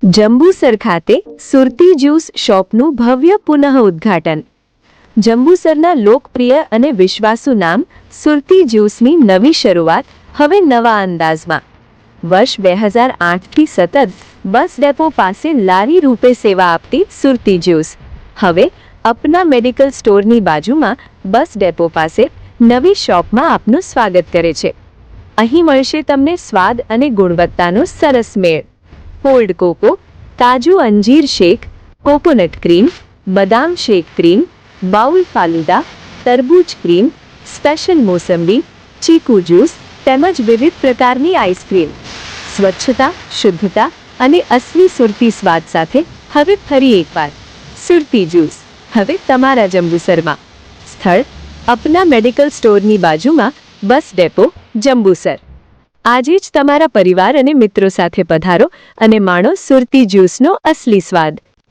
જંબુસર ખાતે સુરતી જ્યુસ શોપનું ભવ્ય પુનઃ ઉદ્ઘાટન। જંબુસરના લોકપ્રિય અને વિશ્વાસુ નામ સુરતી જ્યુસની નવી શરૂઆત હવે નવા અંદાજમાં। વર્ષ 2008થી સતત બસ ડેપો પાસે લારી રૂપે સેવા આપતી સુરતી જ્યુસ હવે અપના મેડિકલ સ્ટોરની બાજુમાં બસ ડેપો પાસે નવી શોપમાં આપનું સ્વાગત કરે છે। અહીં મળશે તમને સ્વાદ અને ગુણવત્તાનો સરસ મેળ। કોલ્ડ કોકો, તાજું અંજીર શેક, કોકોનટ ક્રીમ, બદામ શેક ક્રીમ, બાઉલ ફાલુદા, તરબૂચ ક્રીમ, સ્પેશિયલ મોસંબી, ચીકુ જ્યુસ તેમજ વિવિધ પ્રકારની આઈસ્ક્રીમ। સ્વચ્છતા, શુદ્ધતા અને અસલી સુરતી સ્વાદ સાથે હવે ફરી એકવાર સુરતી જ્યુસ હવે તમારા જંબુસરમાં। સ્થળ અપના મેડિકલ સ્ટોરની બાજુમાં બસ ડેપો, જંબુસર। આજે જ તમારા પરિવાર અને મિત્રો સાથે પધારો અને માણો સુરતી જ્યુસનો અસલી સ્વાદ।